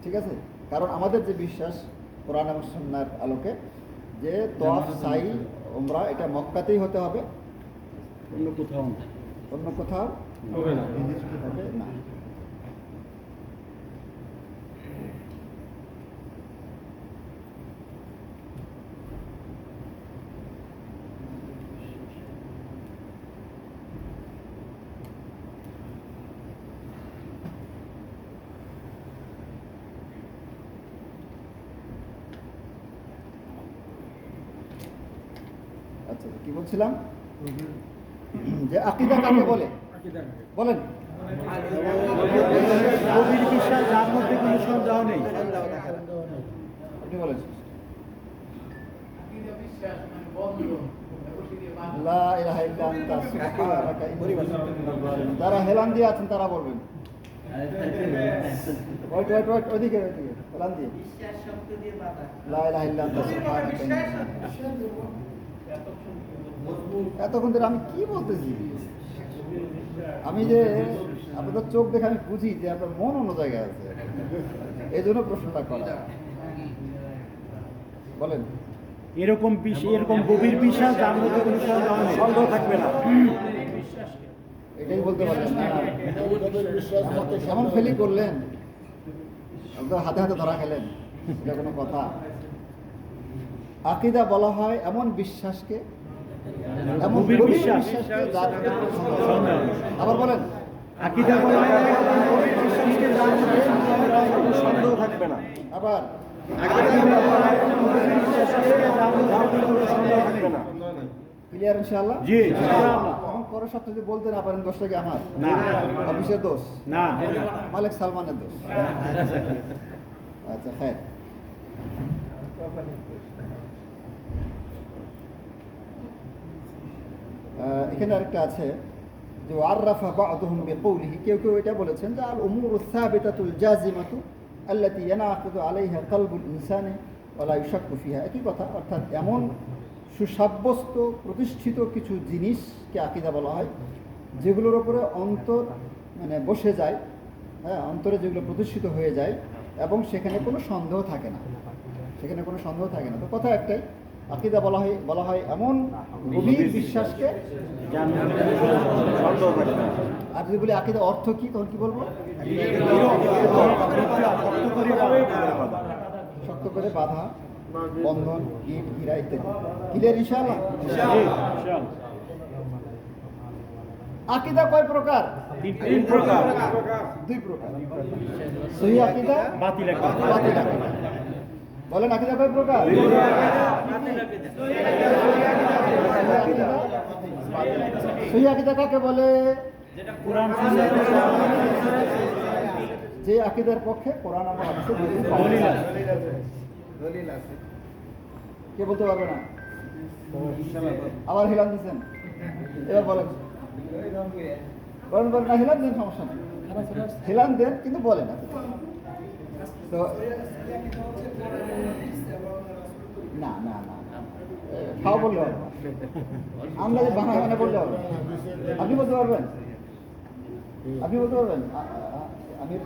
ঠিক আছে? কারণ আমাদের যে বিশ্বাস কোরআন এবং সুন্নাহর আলোকে যে তওয়াফ, সাই, ওমরা এটা মক্কাতেই হতে হবে, অন্য কোথাও না। অন্য কোথাও হবে না। আচ্ছা, কি বলছিলাম? যে আকীদা কাকে বলে বলেন? গভীর বিশ্বাস যার মধ্যে কোনো সন্দেহ নেই। আপনি বলেন। লা ইলাহা ইল্লা আনতা সুবহানাকা ইন্নী কুনতু মিনাজ জালিমিন। যারা হেলান দিয়ে আছেন তারা বলবেন। ওইট, ওইদিকে হেলান দিয়ে। লা ইলাহা ইল্লা আনতা সুবহানাকা ইন্নী কুনতু। এতক্ষণ ধরে আমি কি বলতেছি? আমি যে আপনাদের চোখ দেখে আমি বুঝি যে আপনার মন অন্য জায়গায় আছে, এই জন্য প্রশ্নটা করা। বলেন। এরকম গভীর বিশ্বাস যার মধ্যে কোনো সন্দেহ থাকবে না। এটাই বলতে পারলেন না? এমন ফেলি করলেন, আপনার হাতে হাতে ধরা খেলেন, এটা কোনো কথা? আকীদা বলা হয় এমন বিশ্বাসকে, এমন গভীর গভীর বিশ্বাস। বিশ্বাসকে যার মধ্যে কোনো সন্দেহ নেই। আবার বলেন। আকীদা বলা হয় এমন গভীর বিশ্বাসকে যার মধ্যে কোনো সন্দেহ থাকবে না। আবার আকীদা বলা হয় এমন গভীর বিশ্বাসকে যার মধ্যে কোনো সন্দেহ থাকবে না। ক্লিয়ার ইনশাআল্লাহ? জি, ইনশাআল্লাহ। এখন পরের সপ্তাহে যদি বলতে না পারেন দোষটা কি আমার? না। অফিসের দোষ? না। মালিক সালমানের দোষ? আচ্ছা, হ্যাঁ। এখানে আরেকটা আছে যে আররাফা বা'দুহুম বিকৌলিহি, কেউ কেউ এটা বলেছেন যে আল উমুরু সাবিতাতুল জাযিমাতু আল্লাতী ইয়ানাকিদু আলাইহা কলবুল ইনসানি ওয়া লা ইউশাক্কু ফিহা, একই কথা। অর্থাৎ এমন সুসাব্যস্ত প্রতিষ্ঠিত কিছু জিনিসকে আকীদা বলা হয় যেগুলোর উপরে অন্তর মানে বসে যায়, হ্যাঁ, অন্তরে যেগুলো প্রতিষ্ঠিত হয়ে যায় এবং সেখানে কোনো সন্দেহ থাকে না, সেখানে কোনো সন্দেহ থাকে না। তো কথা একটাই, আকীদা বলা হয় এমন গভীর বিশ্বাসকে। সন্দেহ থাকবে না। আর যদি বলি আকীদা অর্থ কি, তখন কি বলবো? শক্ত করে বাঁধা, বন্ধন, ইট, হীরা ইত্যাদি। ক্লিয়ার ইনশাআল্লাহ? আকীদা কয় প্রকার? 3 প্রকার। 2 প্রকার, সহিহ আকীদা, বাতিল আকীদা। বলেন আকীদা কয় প্রকার? সহিহ আকীদা কাকে বলে? যে আকীদার পক্ষে কোরআন এবং হাদিসের দলিল আছে। কে বলতে পারবে না? আবার হিলান দিচ্ছেন, এবার বলেন। বলেন না, হিলান দেন, সমস্যা নেই, হিলান দেন, কিন্তু বলেন না। তো না না না, খাওয়া বললে হবে না, আমরা যে বাংলা মানে বললে হবে। আপনি বলতে পারবেন? আপনি বলতে পারবেন? আপনি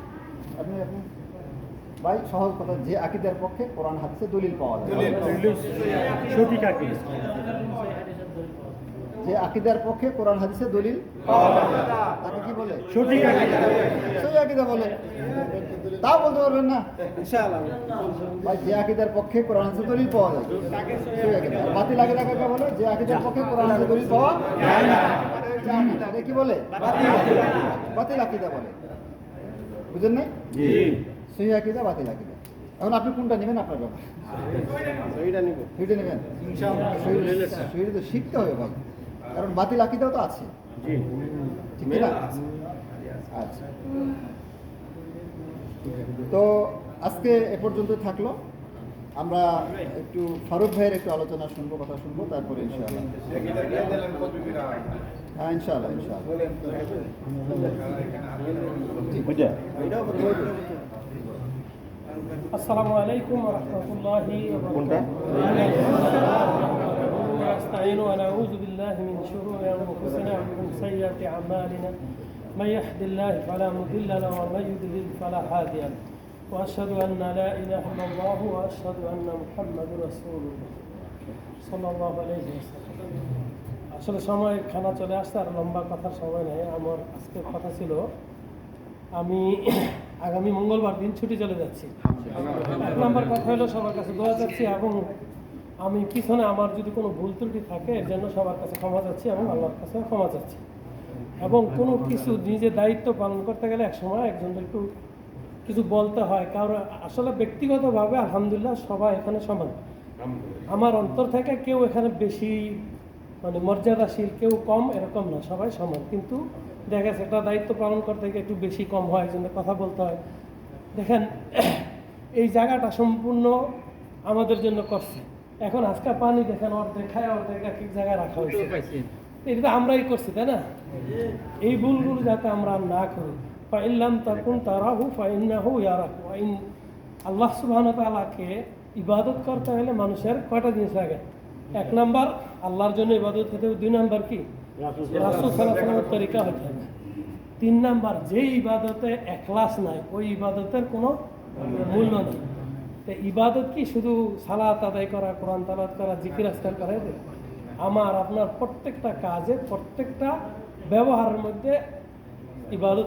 আপনি ভাই, সহজ কথা, যে আকীদার পক্ষে কোরআন হাদিসে দলিল পাওয়া যায়, সঠিক আকীদা। যে আকীদার পক্ষে কোরআন হাদিসে দলিল পাওয়া যায় তাকে কি বলে? সঠিক আকীদা। সহিহ আকীদা বলে। তাও বলতে পারবেন না? ভাই, যে আকীদার পক্ষে কোরআন হাদিসে দলিল পাওয়া যায় সহিহ আকীদা। আর বাতিল আকীদা কাকে বলে? যে আকীদার পক্ষে কোরআন হাদিসে দলিল পাওয়া যায় না, তাকে কি বলে? বাতিল আকীদা বলে। বুঝেন নাই? জি। সহিহ আকীদা, বাতিল আকীদা। এখন আপনি কোনটা নেবেন আপনার ব্যাপার। সহিহটা নেবেন ইনশাআল্লাহ। সহিহ তো শিখতে হবে ভাই, কারণ বাতিল আকীদাও তো আছে, ঠিক না? আচ্ছা, তো আজকে এ পর্যন্ত থাকলো। আমরা একটু ফারুক ভাইয়ের একটু আলোচনা শুনবো, কথা শুনবো, তারপরে ইনশাআল্লাহ। হ্যাঁ, ইনশাআল্লাহ। বুঝা? আসসালামু আলাইকুম ওয়া রাহমাতুল্লাহি ওয়া কোনটা? বারাকাতুহু। নাস্তাঈনু ওয়া নাউযু বিল্লাহি মিন শুরুরি আনফুসিনা ওয়া মিন সাইয়্যাতি আ'মালিনা। মান ইয়াহদিল্লাহু ফালা মুদিল্লা লাহু ওয়া মান ইউদ্লিল ফালা হাদিয়া লাহু। ওয়া আশহাদু আন্না লা ইলাহা ইল্লাল্লাহু ওয়া আশহাদু আন্না মুহাম্মাদুর রাসূলুল্লাহ সাল্লাল্লাহু আলাইহি ওয়াসাল্লাম। আসলে সময় খানা চলে আসছে, আর লম্বা কথার সময় নেই। আমার আজকে কথা ছিল, আমি আগামী মঙ্গলবার দিন ছুটি চলে যাচ্ছি। 1 নম্বর কথা হলো সবার কাছে দোয়া চাচ্ছি, এবং আমি পিছনে আমার যদি কোনো ভুল ত্রুটি থাকে এর জন্য সবার কাছে ক্ষমা চাচ্ছি এবং আল্লাহর কাছে ক্ষমা চাচ্ছি। এবং কোনো কিছু নিজে দায়িত্ব পালন করতে গেলে একসময় একজনদের একটু কিছু বলতে হয়, কারণ আসলে ব্যক্তিগতভাবে আলহামদুলিল্লাহ সবাই এখানে সমান। আমার অন্তর থেকে কেউ এখানে বেশি মানে মর্যাদাশীল, কেউ কম, এরকম না, সবাই সমান। কিন্তু দেখা গেছে একটা দায়িত্ব পালন করতে গিয়ে একটু বেশি কম হয়, একজনের কথা বলতে হয়। দেখেন, এই জায়গাটা সম্পূর্ণ আমাদের জন্য করছে। এখন আজকে পানি দেখেন অর্ধেক খায়, অর্ধেক এক এক জায়গায় রাখা হয়েছে, এটা তো আমরাই করছি, তাই না? এই ভুলগুলো যাতে আমরা না করি। ফাইল্লাম তাকুন তারাহু ফাইন্নাহু ইয়ারাহু। আল্লাহ সুবহানাহু ওয়া তাআলাকে ইবাদত করতে হলে মানুষের কয়টা জিনিস লাগে? 1 নাম্বার আল্লাহর জন্য ইবাদত হতে হবে। 2 নাম্বার কি? রাসূল সাল্লাল্লাহু আলাইহি ওয়াসাল্লামের তরিকা হতে হবে। 3 নাম্বার, যে ইবাদতে ইখলাস নাই ওই ইবাদতের কোনো মূল্য নেই। তো ইবাদত কি শুধু সালাত আদায় করা, কোরআন তেলাওয়াত করা, জিকির আজকার করা? আমার আপনার প্রত্যেকটা কাজে, প্রত্যেকটা ব্যবহারের মধ্যে ইবাদত